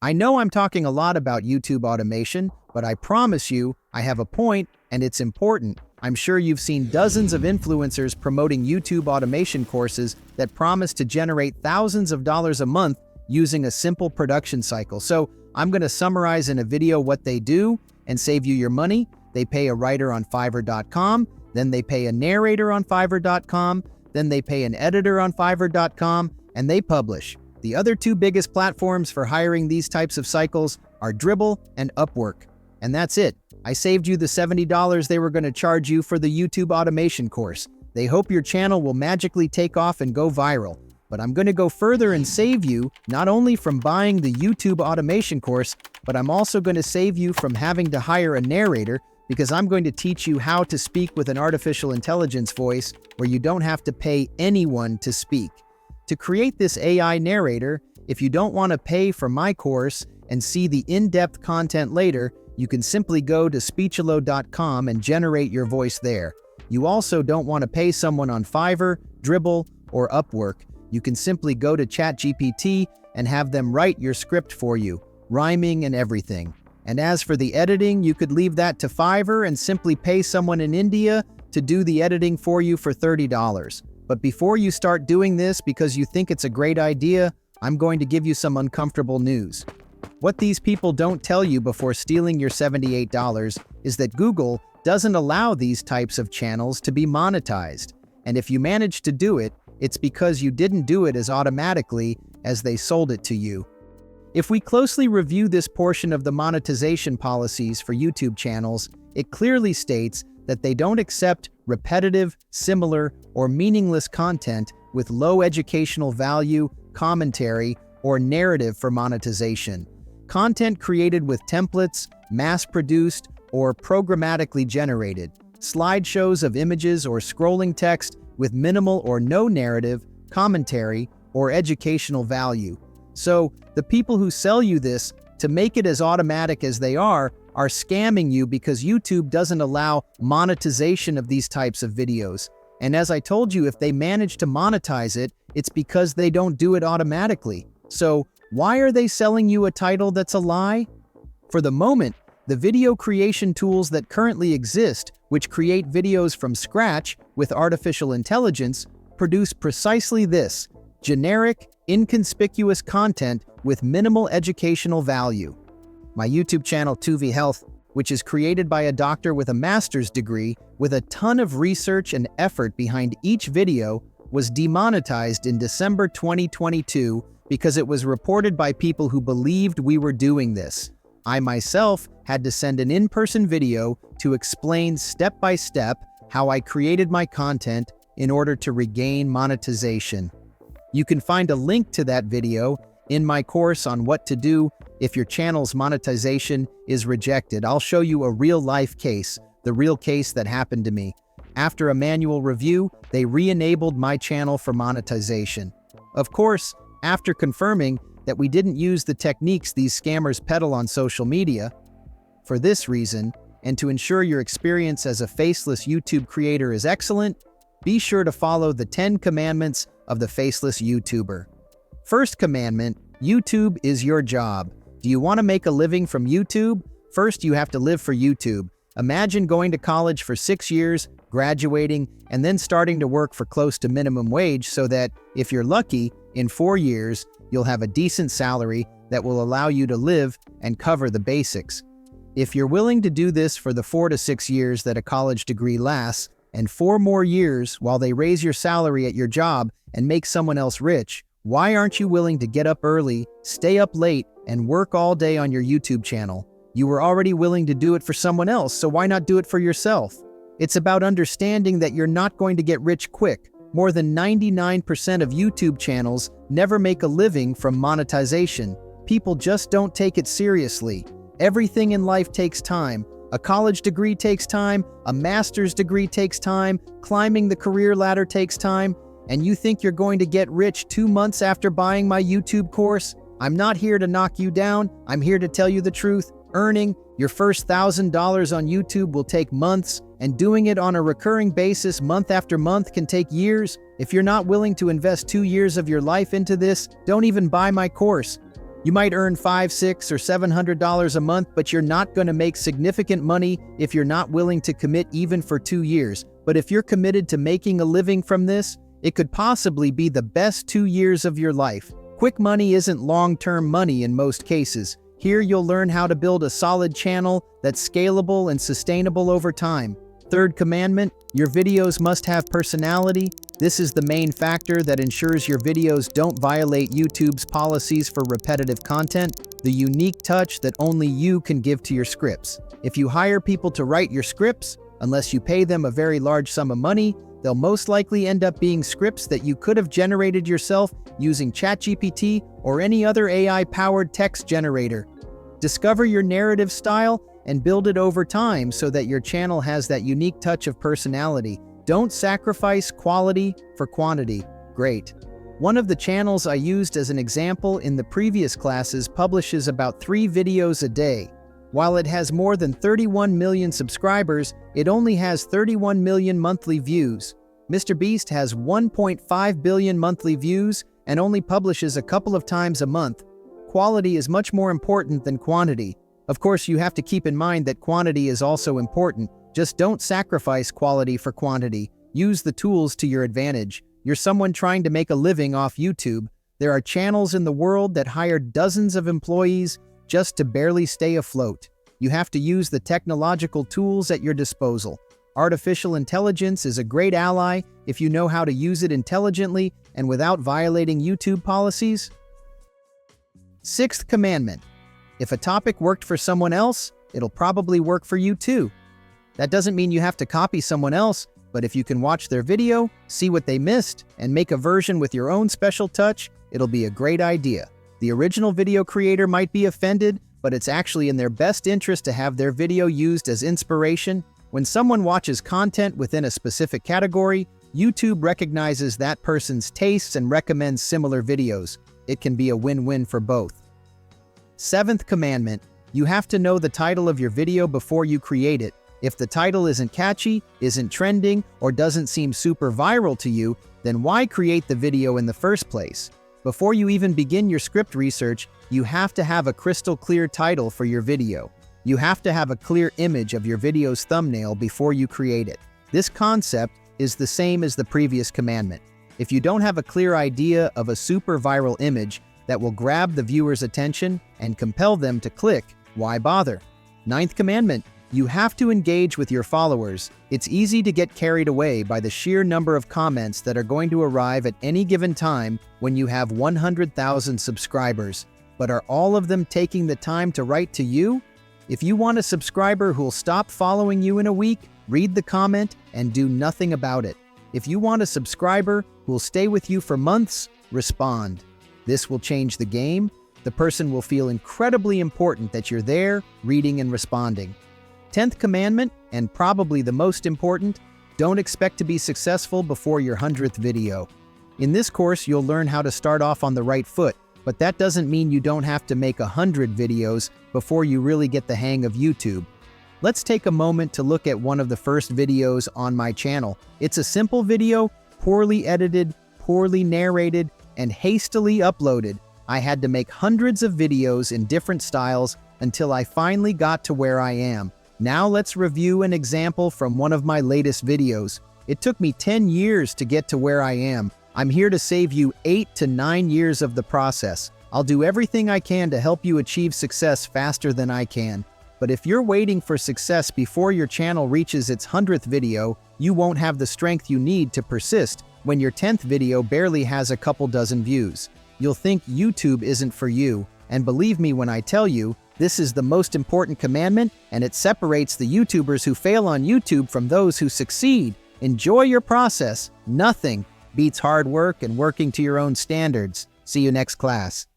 I know I'm talking a lot about YouTube automation, but I promise you, I have a point, and it's important. I'm sure you've seen dozens of influencers promoting YouTube automation courses that promise to generate thousands of dollars a month using a simple production cycle. So I'm going to summarize in a video what they do and save you your money. They pay a writer on Fiverr.com, then they pay a narrator on Fiverr.com, then they pay an editor on Fiverr.com, and they publish. The other two biggest platforms for hiring these types of cycles are Dribbble and Upwork. And that's it. I saved you the $70 they were going to charge you for the YouTube automation course. They hope your channel will magically take off and go viral. But I'm going to go further and save you not only from buying the YouTube automation course, but I'm also going to save you from having to hire a narrator, because I'm going to teach you how to speak with an artificial intelligence voice where you don't have to pay anyone to speak. To create this AI narrator, if you don't want to pay for my course and see the in-depth content later, you can simply go to speechelo.com and generate your voice there. You also don't want to pay someone on Fiverr, Dribbble, or Upwork. You can simply go to ChatGPT and have them write your script for you, rhyming and everything. And as for the editing, you could leave that to Fiverr and simply pay someone in India to do the editing for you for $30. But before you start doing this because you think it's a great idea, I'm going to give you some uncomfortable news. What these people don't tell you before stealing your $78 is that Google doesn't allow these types of channels to be monetized. And if you manage to do it, it's because you didn't do it as automatically as they sold it to you. If we closely review this portion of the monetization policies for YouTube channels, it clearly states that they don't accept repetitive, similar, or meaningless content with low educational value, commentary, or narrative for monetization. Content created with templates, mass-produced, or programmatically generated. Slideshows of images or scrolling text with minimal or no narrative, commentary, or educational value. So, the people who sell you this to make it as automatic as they are scamming you, because YouTube doesn't allow monetization of these types of videos. And as I told you, if they manage to monetize it, it's because they don't do it automatically. So why are they selling you a title that's a lie? For the moment, the video creation tools that currently exist, which create videos from scratch with artificial intelligence, produce precisely this: generic, inconspicuous content with minimal educational value. My YouTube channel, Tuvi Health, which is created by a doctor with a master's degree with a ton of research and effort behind each video, was demonetized in December 2022 because it was reported by people who believed we were doing this. I myself had to send an in-person video to explain step by step how I created my content in order to regain monetization. You can find a link to that video in my course on what to do if your channel's monetization is rejected. I'll show you a real-life case, the real case that happened to me. After a manual review, they re-enabled my channel for monetization. Of course, after confirming that we didn't use the techniques these scammers peddle on social media. For this reason, and to ensure your experience as a faceless YouTube creator is excellent, be sure to follow the 10 commandments of the faceless YouTuber. First commandment: YouTube is your job. Do you want to make a living from YouTube? First, you have to live for YouTube. Imagine going to college for 6 years, graduating, and then starting to work for close to minimum wage so that, if you're lucky, in 4 years, you'll have a decent salary that will allow you to live and cover the basics. If you're willing to do this for the 4 to 6 years that a college degree lasts, and 4 more years while they raise your salary at your job and make someone else rich, why aren't you willing to get up early, stay up late, and work all day on your YouTube channel? You were already willing to do it for someone else, so why not do it for yourself? It's about understanding that you're not going to get rich quick. More than 99% of YouTube channels never make a living from monetization. People just don't take it seriously. Everything in life takes time. A college degree takes time, a master's degree takes time, climbing the career ladder takes time, and you think you're going to get rich 2 months after buying my YouTube course? I'm not here to knock you down, I'm here to tell you the truth. Earning your first $1,000 on YouTube will take months, and doing it on a recurring basis month after month can take years. If you're not willing to invest 2 years of your life into this, don't even buy my course. You might earn $500, $600, or $700 a month, but you're not going to make significant money if you're not willing to commit even for 2 years. But if you're committed to making a living from this, it could possibly be the best 2 years of your life. Quick money isn't long-term money in most cases. Here you'll learn how to build a solid channel that's scalable and sustainable over time. Third commandment, your videos must have personality. This is the main factor that ensures your videos don't violate YouTube's policies for repetitive content, the unique touch that only you can give to your scripts. If you hire people to write your scripts, unless you pay them a very large sum of money, they'll most likely end up being scripts that you could have generated yourself using ChatGPT or any other AI-powered text generator. Discover your narrative style and build it over time so that your channel has that unique touch of personality. Don't sacrifice quality for quantity. Great. One of the channels I used as an example in the previous classes publishes about 3 videos a day. While it has more than 31 million subscribers, it only has 31 million monthly views. MrBeast has 1.5 billion monthly views and only publishes a couple of times a month. Quality is much more important than quantity. Of course, you have to keep in mind that quantity is also important. Just don't sacrifice quality for quantity. Use the tools to your advantage. You're someone trying to make a living off YouTube. There are channels in the world that hire dozens of employees just to barely stay afloat. You have to use the technological tools at your disposal. Artificial intelligence is a great ally if you know how to use it intelligently and without violating YouTube policies. Sixth commandment. If a topic worked for someone else, it'll probably work for you too. That doesn't mean you have to copy someone else, but if you can watch their video, see what they missed, and make a version with your own special touch, it'll be a great idea. The original video creator might be offended, but it's actually in their best interest to have their video used as inspiration. When someone watches content within a specific category, YouTube recognizes that person's tastes and recommends similar videos. It can be a win-win for both. Seventh commandment, you have to know the title of your video before you create it. If the title isn't catchy, isn't trending, or doesn't seem super viral to you, then why create the video in the first place? Before you even begin your script research, you have to have a crystal clear title for your video. You have to have a clear image of your video's thumbnail before you create it. This concept is the same as the previous commandment. If you don't have a clear idea of a super viral image that will grab the viewer's attention and compel them to click, why bother? Ninth commandment, you have to engage with your followers. It's easy to get carried away by the sheer number of comments that are going to arrive at any given time when you have 100,000 subscribers. But are all of them taking the time to write to you? If you want a subscriber who'll stop following you in a week, read the comment and do nothing about it. If you want a subscriber who'll stay with you for months, respond. This will change the game. The person will feel incredibly important that you're there, reading and responding. 10th commandment, and probably the most important, don't expect to be successful before your 100th video. In this course, you'll learn how to start off on the right foot, but that doesn't mean you don't have to make 100 videos before you really get the hang of YouTube. Let's take a moment to look at one of the first videos on my channel. It's a simple video, poorly edited, poorly narrated, and hastily uploaded. I had to make hundreds of videos in different styles until I finally got to where I am. Now let's review an example from one of my latest videos. It took me 10 years to get to where I am. I'm here to save you 8 to 9 years of the process. I'll do everything I can to help you achieve success faster than I can. But if you're waiting for success before your channel reaches its 100th video, you won't have the strength you need to persist when your 10th video barely has a couple dozen views. You'll think YouTube isn't for you, and believe me when I tell you, this is the most important commandment, and it separates the YouTubers who fail on YouTube from those who succeed. Enjoy your process. Nothing beats hard work and working to your own standards. See you next class.